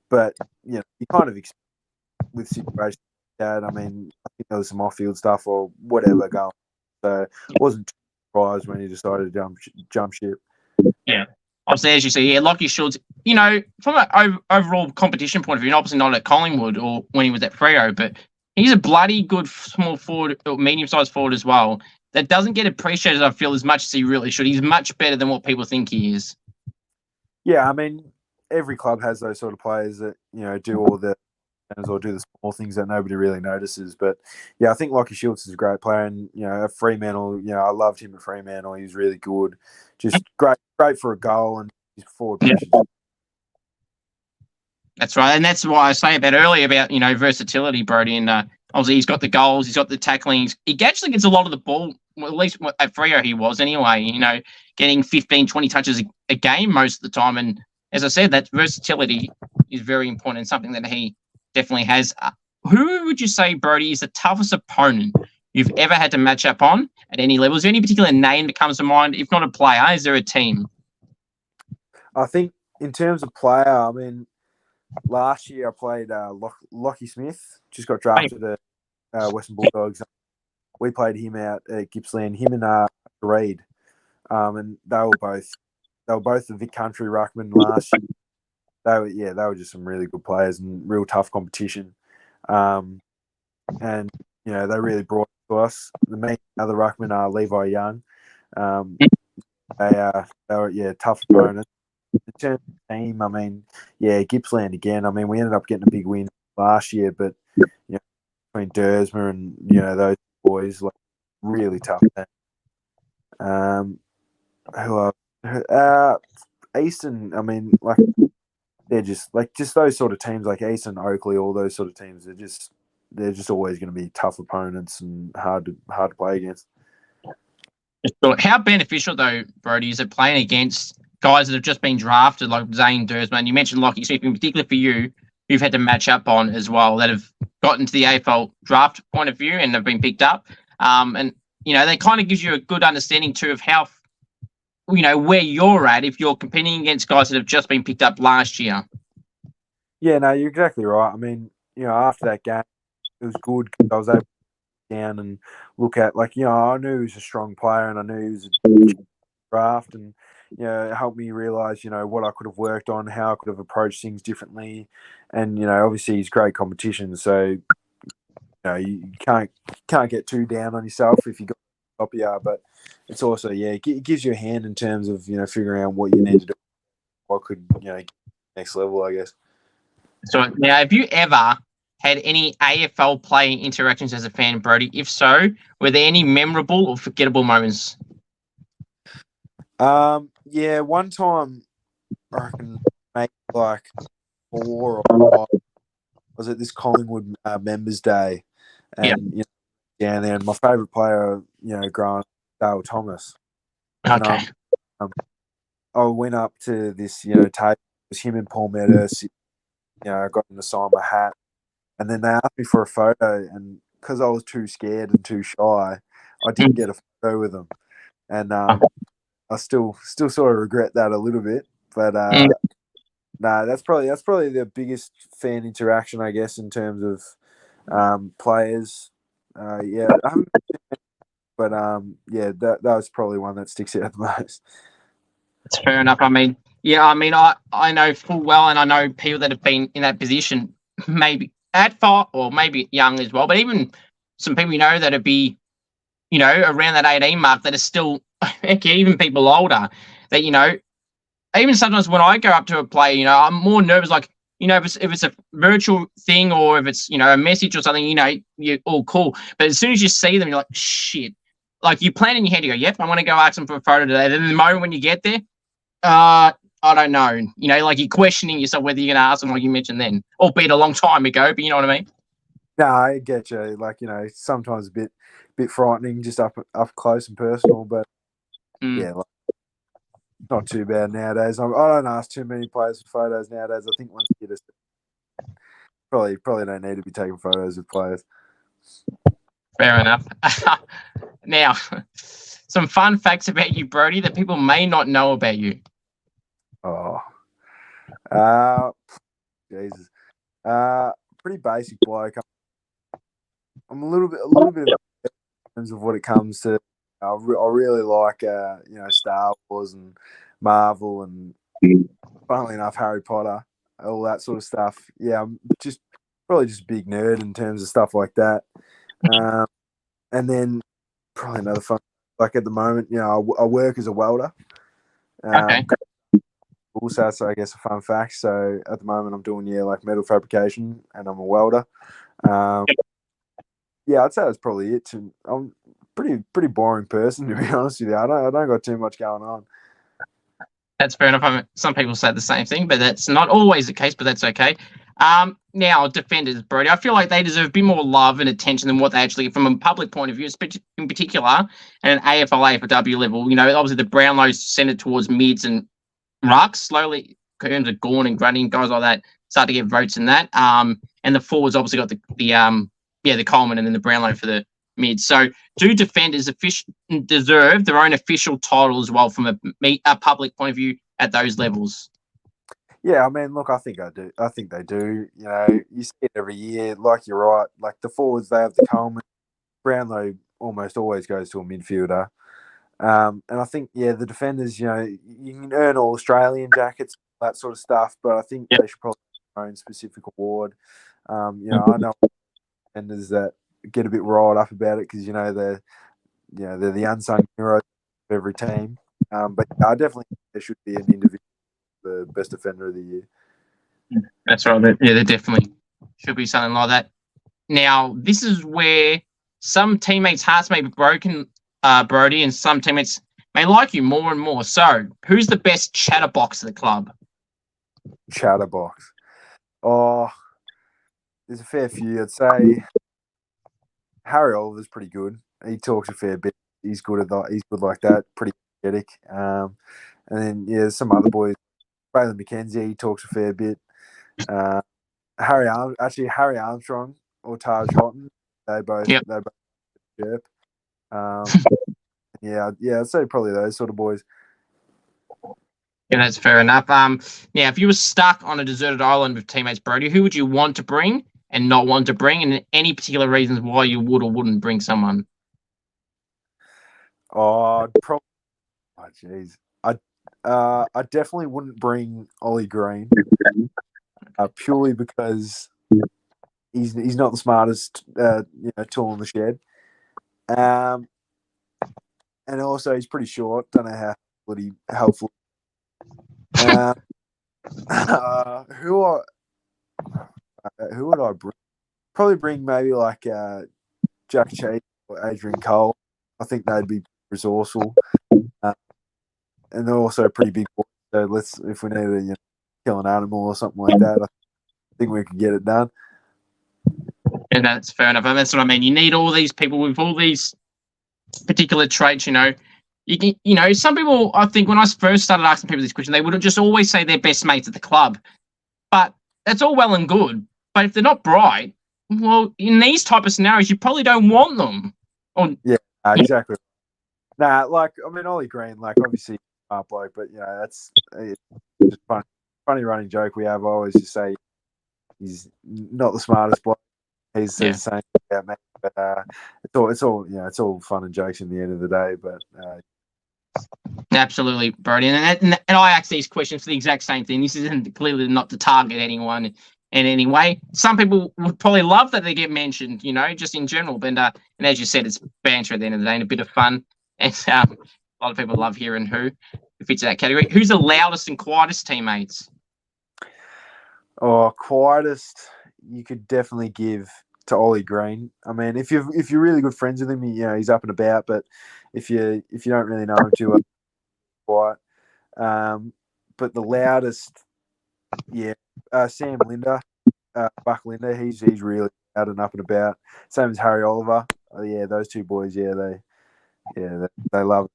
[SPEAKER 2] But you kind of expect with situations like that. I mean, I think there was some off-field stuff or whatever going, so I wasn't too surprised when he decided to jump ship.
[SPEAKER 1] Yeah. Obviously, as you see, Lockie Schultz, from an overall competition point of view, obviously not at Collingwood or when he was at Freo, but he's a bloody good small forward, or medium-sized forward as well, that doesn't get appreciated, I feel, as much as he really should. He's much better than what people think he is.
[SPEAKER 2] Yeah, I mean, every club has those sort of players that, do all the or do the small things that nobody really notices. But, I think Lockie Schultz is a great player. And, at Fremantle, I loved him at Fremantle. He was really good. Just great for a goal and his forward pressure.
[SPEAKER 1] That's right. And that's why I say about earlier about, versatility, Brodie. And obviously he's got the goals, he's got the tackling. He actually gets a lot of the ball, well, at least at Freo he was anyway, getting 15, 20 touches a game most of the time. And as I said, that versatility is very important and something that he definitely has. Who would you say, Brodie, is the toughest opponent you've ever had to match up on at any level? Is there any particular name that comes to mind? If not a player, is there a team?
[SPEAKER 2] I think in terms of player, I mean, last year I played Lockie Smith, just got drafted at Western Bulldogs. We played him out at Gippsland, him and Reid, and they were both the Vic Country ruckman last year. They were just some really good players and real tough competition. And they really brought it to us. The main other ruckman are Levi Young. They were tough opponents. In terms of the team, I mean, Gippsland again. I mean, we ended up getting a big win last year, but between Dersma and those boys, like really tough. Who else? Eastern. I mean, like they're just those sort of teams, like Eastern, Oakley, all those sort of teams. They're just always going to be tough opponents and hard to play against.
[SPEAKER 1] How beneficial though, Brodie, is it playing against guys that have just been drafted, like Zane Dersma? You mentioned Lockie Smith, in particular for you, you've had to match up on as well, that have gotten to the AFL draft point of view and have been picked up. And they kind of gives you a good understanding too of how, where you're at if you're competing against guys that have just been picked up last year.
[SPEAKER 2] Yeah, no, you're exactly right. I mean, after that game, it was good because I was able to down and look at, I knew he was a strong player and I knew he was a draft, and it helped me realize what I could have worked on, how I could have approached things differently, and obviously he's great competition, so you can't get too down on yourself if you got top you are, but it's also it gives you a hand in terms of figuring out what you need to do, what could get next level, I guess.
[SPEAKER 1] So now, have you ever had any AFL playing interactions as a fan, Brodie? If so, were there any memorable or forgettable moments?
[SPEAKER 2] One time I reckon maybe like 4 or 5. I was at this Collingwood Members Day, and down there. And my favourite player, growing up, Dale Thomas. And
[SPEAKER 1] Okay.
[SPEAKER 2] I went up to this, tape. It was him and Paul Meadows. I got him to sign my hat. And then they asked me for a photo. And because I was too scared and too shy, I didn't get a photo with them. And I still sort of regret that a little bit. But no, that's probably the biggest fan interaction, I guess, in terms of players. Yeah, I haven't, but yeah, that was probably one that sticks out the most.
[SPEAKER 1] That's fair enough. I mean, I know full well, and I know people that have been in that position, maybe at far or maybe young as well, but even some people that would be, around that 18 mark that are still, even people older, that even sometimes when I go up to a player, I'm more nervous. Like, if it's a virtual thing or if it's a message or something, you're all cool. But as soon as you see them, you're like, shit. Like, you plan in your head, you go, yep, I want to go ask them for a photo today. Then the moment when you get there, I don't know. Like, you're questioning yourself whether you're going to ask them, like you mentioned then, albeit a long time ago. But you know what I mean?
[SPEAKER 2] No, I get you. Like, sometimes a bit frightening, just up close and personal. But yeah, like, not too bad nowadays. I don't ask too many players for photos nowadays. I think once you get probably don't need to be taking photos with players.
[SPEAKER 1] Fair enough. Now, some fun facts about you, Brodie, that people may not know about you.
[SPEAKER 2] Oh, Jesus. Pretty basic bloke. I'm a little bit in terms of what it comes to. I really like Star Wars and Marvel and funnily enough Harry Potter, all that sort of stuff. Yeah, I'm probably just a big nerd in terms of stuff like that. And then probably another fun, like at the moment, I work as a welder.
[SPEAKER 1] Okay.
[SPEAKER 2] Also, that's I guess a fun fact. So at the moment, I'm doing like metal fabrication, and I'm a welder. Yeah, I'd say that's probably it. I'm pretty boring person, to be honest with you. I don't got too much going on.
[SPEAKER 1] That's fair enough. I mean, some people say the same thing, but that's not always the case. But that's okay. Now defenders, Brodie, I feel like they deserve a bit more love and attention than what they actually, from a public point of view, in particular, and an AFL, AFLW level. Obviously the Brownlows centered towards mids and rucks. Slowly, in terms of Gawn and Grundy, guys like that start to get votes in that. And the forwards obviously got the Coleman and then the Brownlow for the mid. So do defenders deserve their own official title as well from a public point of view at those levels?
[SPEAKER 2] Yeah, I mean, look, I think they do. You see it every year. Like, you're right. Like, the forwards, they have the Coleman. Brownlow almost always goes to a midfielder. And I think, the defenders, you can earn all Australian jackets, that sort of stuff, but I think they should probably have their own specific award. I know defenders that get a bit riled up about it because, they're the unsung heroes of every team. But I definitely think there should be an individual the best defender of the year.
[SPEAKER 1] That's right. Yeah, there definitely should be something like that. Now, this is where some teammates' hearts may be broken, Brodie, and some teammates may like you more and more. So, who's the best chatterbox of the club?
[SPEAKER 2] Chatterbox. Oh, there's a fair few. I'd say Harry Oliver's pretty good. He talks a fair bit. He's good at that. He's good like that. Pretty energetic. And then some other boys. Braylon McKenzie, he talks a fair bit. Harry Armstrong or Taj Houghton, they both chirp. I'd say probably those sort of boys.
[SPEAKER 1] Yeah, that's fair enough. Now, if you were stuck on a deserted island with teammates, Brodie, who would you want to bring and not want to bring, and any particular reasons why you would or wouldn't bring someone?
[SPEAKER 2] I definitely wouldn't bring Ollie Green, purely because he's not the smartest tool in the shed. And also he's pretty short. Don't know how helpful. Who would I bring? Probably bring maybe like Jack Chase or Adrian Cole. I think they'd be resourceful, and they're also pretty big boys. So if we need to kill an animal or something like that, I think we could get it done.
[SPEAKER 1] And that's fair enough. And that's what I mean. You need all these people with all these particular traits, some people, I think when I first started asking people this question, they would just always say they're best mates at the club. But that's all well and good. But if they're not bright, well, in these type of scenarios, you probably don't want them.
[SPEAKER 2] Yeah, exactly. Nah, Ollie Green, obviously smart bloke, but that's just funny running joke we have. I always just say he's not the smartest bloke. He says the same thing about me, but it's all fun and jokes in the end of the day. But
[SPEAKER 1] absolutely, Brodie, and I ask these questions for the exact same thing. This isn't clearly not to target anyone in any way. Some people would probably love that they get mentioned, just in general. But and as you said, it's banter at the end of the day and a bit of fun. And a lot of people love hearing who fits that category. Who's the loudest and quietest teammates?
[SPEAKER 2] Oh, quietest, you could definitely give to Ollie Green. I mean, if you're really good friends with him, he's up and about. But if you don't really know him too quiet. But the loudest, Sam Linder, Buck Linder. He's really loud and up and about. Same as Harry Oliver. Those two boys. They love it.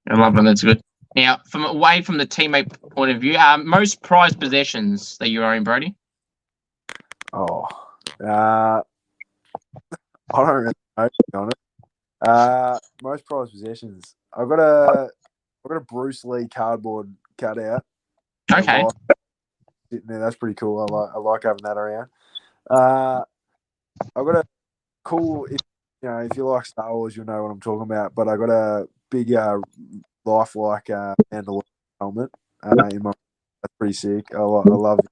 [SPEAKER 1] I love them. That's good. Now, away from the teammate point of view, most prized possessions that you own, Brodie?
[SPEAKER 2] Oh, I don't really know, to be honest. Most prized possessions. I've got a Bruce Lee cardboard cutout.
[SPEAKER 1] Okay.
[SPEAKER 2] Sitting there, that's pretty cool. I like having that around. I've got a cool. If you like Star Wars, you'll know what I'm talking about. But I got a big lifelike Mandalorian helmet. That's pretty sick. I love it.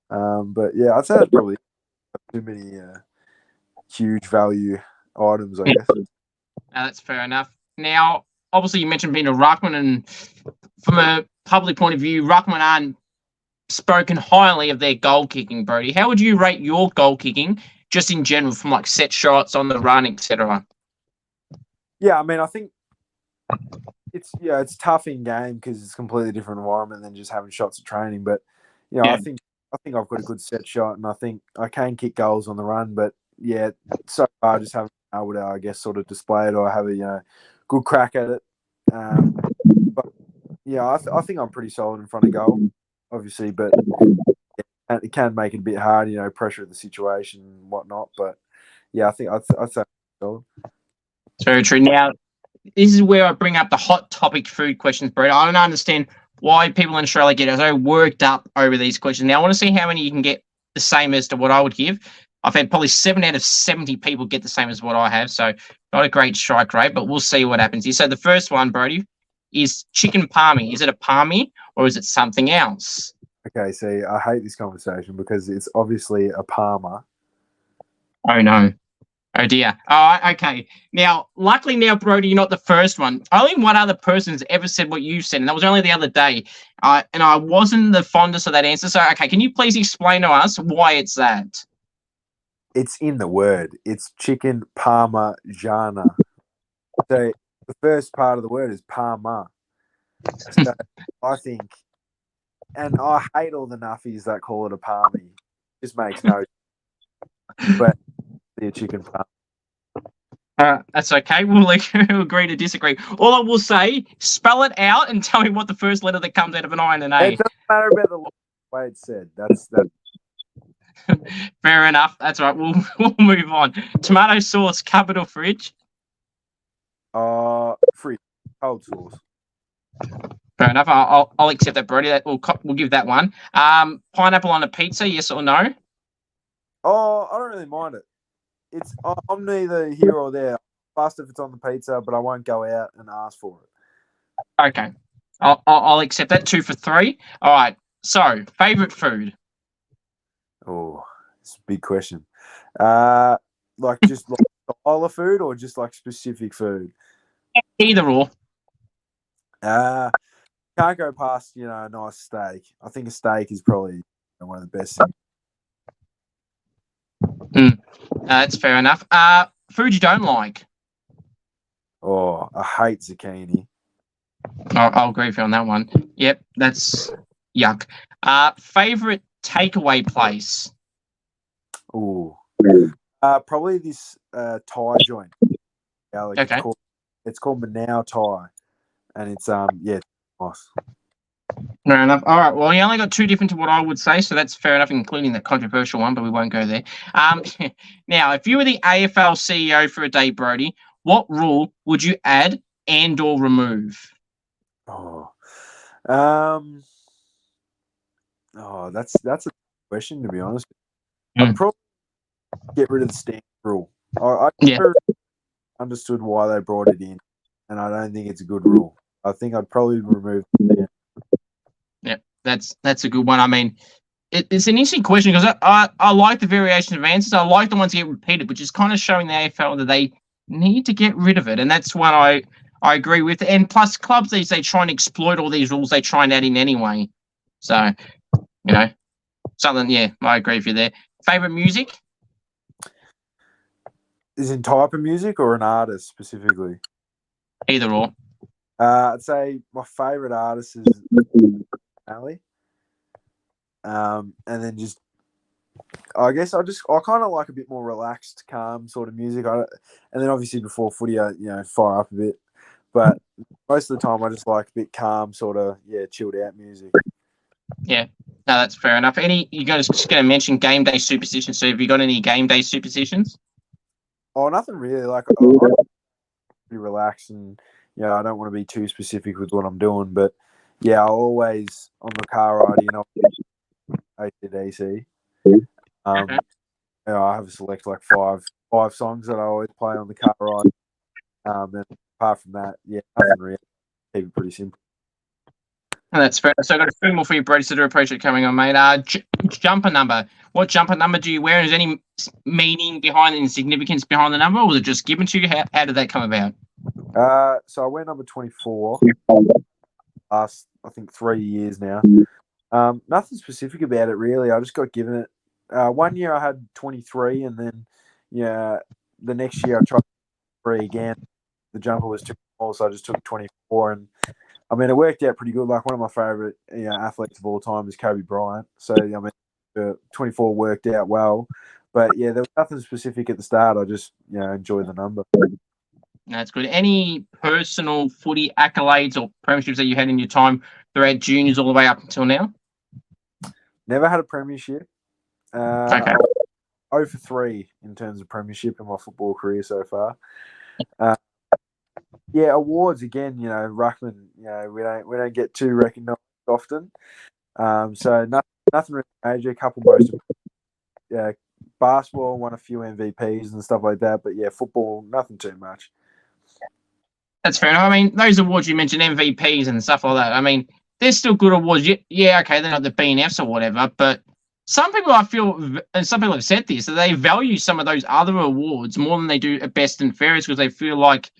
[SPEAKER 2] But I'd say that's probably too many huge value items, I guess.
[SPEAKER 1] That's fair enough. Now, obviously, you mentioned being a ruckman, and from a public point of view, ruckman aren't spoken highly of their goal kicking, Brodie. How would you rate your goal kicking, just in general, from set shots on the run, etc.?
[SPEAKER 2] Yeah, I mean, I think it's tough in game because it's a completely different environment than just having shots at training. But I think I've got a good set shot, and I think I can kick goals on the run. But so far I just haven't been able to, I guess, sort of display it or have a good crack at it. But I think I'm pretty solid in front of goal, obviously. But it can make it a bit hard, pressure of the situation and whatnot. But I think I'd say solid.
[SPEAKER 1] It's very true. Now, this is where I bring up the hot topic food questions, Brett. I don't understand why people in Australia get so worked up over these questions. Now, I want to see how many you can get the same as to what I would give. I've had probably 7 out of 70 people get the same as what I have, so not a great strike rate, but we'll see what happens here. So the first one, Brodie, is chicken palmy. Is it a palmy or is it something else?
[SPEAKER 2] Okay, see, I hate this conversation because it's obviously a Palmer.
[SPEAKER 1] Oh, no. Oh, dear. Okay. Now, luckily now, Brodie, you're not the first one. Only one other person's ever said what you said, and that was only the other day. And I wasn't the fondest of that answer. So, okay, can you please explain to us why it's that?
[SPEAKER 2] It's in the word. It's chicken parmigiana. So the first part of the word is Parma. So I think, and I hate all the nuffies that call it a palmy. It just makes no sense. But the chicken palm.
[SPEAKER 1] That's okay. We'll agree to disagree. All I will say, spell it out and tell me what the first letter that comes out of an I and an A.
[SPEAKER 2] It doesn't matter about the way it's said. That's
[SPEAKER 1] fair enough. That's right. We'll move on. Tomato sauce, cupboard or fridge?
[SPEAKER 2] Fridge. Cold sauce.
[SPEAKER 1] Fair enough. I'll accept that, Brodie. We'll give that one. Pineapple on a pizza, yes or no?
[SPEAKER 2] Oh, I don't really mind it. I'm neither here or there. Fast if it's on the pizza, but I won't go out and ask for it.
[SPEAKER 1] Okay, I'll accept that. 2 for 3. All right. So, favorite food?
[SPEAKER 2] Oh, it's a big question. Just style of food or just specific food?
[SPEAKER 1] Either or.
[SPEAKER 2] Can't go past a nice steak. I think a steak is probably one of the best things.
[SPEAKER 1] That's fair enough. Food you don't like?
[SPEAKER 2] Oh, I hate zucchini.
[SPEAKER 1] I'll agree with you on that one. Yep, that's yuck. Favorite takeaway place?
[SPEAKER 2] Ooh. Probably this tie joint. Yeah, like
[SPEAKER 1] Okay.
[SPEAKER 2] it's called Manow Tie, and it's it's nice.
[SPEAKER 1] Fair enough. All right. Well, you only got two different to what I would say, so that's fair enough, including the controversial one, but we won't go there. Now, if you were the AFL CEO for a day, Brodie, what rule would you add and/or remove?
[SPEAKER 2] That's a question, to be honest. I'd probably get rid of the stand rule. I never understood why they brought it in, and I don't think it's a good rule. I think I'd probably remove it.
[SPEAKER 1] Yeah, that's a good one. I mean, it's an interesting question because I like the variation of answers. I like the ones that get repeated, which is kind of showing the AFL that they need to get rid of it, and that's what I agree with. And plus, clubs these they try and exploit all these rules they try and add in anyway. So, something. Yeah, I agree with you there. Favorite music?
[SPEAKER 2] Is in type of music or an artist specifically?
[SPEAKER 1] Either or.
[SPEAKER 2] I'd say my favorite artist is Ali. And then just, I guess I kind of like a bit more relaxed, calm sort of music. And then obviously before footy, I fire up a bit. But most of the time, I just like a bit calm, sort of chilled out music.
[SPEAKER 1] Yeah, no, that's fair enough. You guys just going to mention game day superstitions? So have you got any game day superstitions?
[SPEAKER 2] Oh, nothing really. Like I'm pretty relaxed, and I don't want to be too specific with what I'm doing. But I'll always on the car ride, AC.
[SPEAKER 1] Okay.
[SPEAKER 2] I have a select like five songs that I always play on the car ride. And apart from that, nothing really. Keep it pretty simple.
[SPEAKER 1] Oh, that's fair. So I've got a few more for you, Brodie, so do appreciate coming on, mate. Jumper number. What jumper number do you wear? Is there any meaning behind and significance behind the number, or was it just given to you? How did that come about?
[SPEAKER 2] So I wear number 24. Last, I think, 3 years now. Nothing specific about it, really. I just got given it. 1 year I had 23, and then, the next year I tried 3 again. The jumper was too small, so I just took 24. And, I mean, it worked out pretty good. Like, one of my favourite athletes of all time is Kobe Bryant. So, I mean, 24 worked out well. But, there was nothing specific at the start. I just, enjoyed the number.
[SPEAKER 1] That's good. Any personal footy accolades or premierships that you had in your time throughout juniors all the way up until now?
[SPEAKER 2] Never had a premiership.
[SPEAKER 1] Okay.
[SPEAKER 2] 0 for 3 in terms of premiership in my football career so far. Awards again. Ruckman. We don't get too recognised often. So nothing really major. A couple most. Basketball won a few MVPs and stuff like that. But football, nothing too much.
[SPEAKER 1] That's fair enough. I mean, those awards you mentioned, MVPs and stuff like that. I mean, they're still good awards. Yeah, okay, they're not the BNFs or whatever, but some people I feel, and some people have said this, that they value some of those other awards more than they do at best and fairest because they feel like,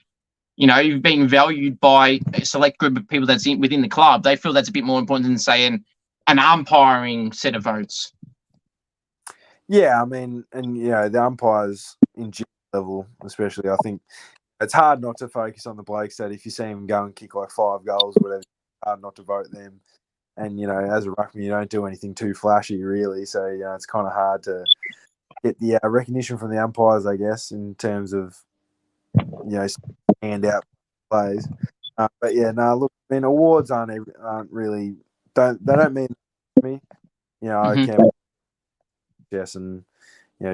[SPEAKER 1] you've been valued by a select group of people that's within the club. They feel that's a bit more important than, say, an umpiring set of votes.
[SPEAKER 2] Yeah, I mean, and, the umpires in gym level, especially, I think it's hard not to focus on the blokes that if you see them go and kick like 5 goals or whatever, it's hard not to vote them. And, as a ruckman, you don't do anything too flashy, really. So, it's kind of hard to get the recognition from the umpires, I guess, in terms of, hand out plays. But, look, I mean, awards aren't really, they don't mean to me. I can't, and,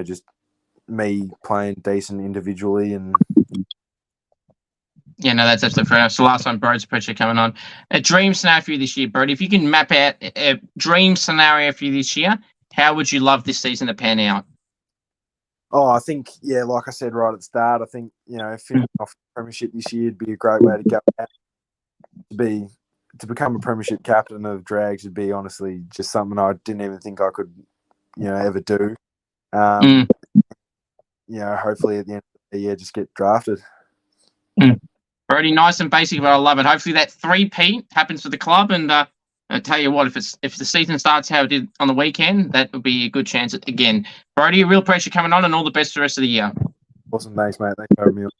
[SPEAKER 2] just me playing decent individually and...
[SPEAKER 1] Yeah, no, that's absolutely fair enough. So last one, Brodie's pressure coming on. A dream scenario for you this year, Brodie. If you can map out a dream scenario for you this year, how would you love this season to pan out?
[SPEAKER 2] Oh, I think, like I said right at the start, I think, finishing off the premiership this year would be a great way to go out. To become a premiership captain of Drags would be honestly just something I didn't even think I could, ever do. Hopefully at the end of the year, just get drafted.
[SPEAKER 1] Brodie, nice and basic, but I love it. Hopefully that 3P happens for the club, and I tell you what, if the season starts how it did on the weekend, that would be a good chance again. Brodie, a real pleasure coming on, and all the best for the rest of the year.
[SPEAKER 2] Awesome, thanks, mate. Thanks for having me on.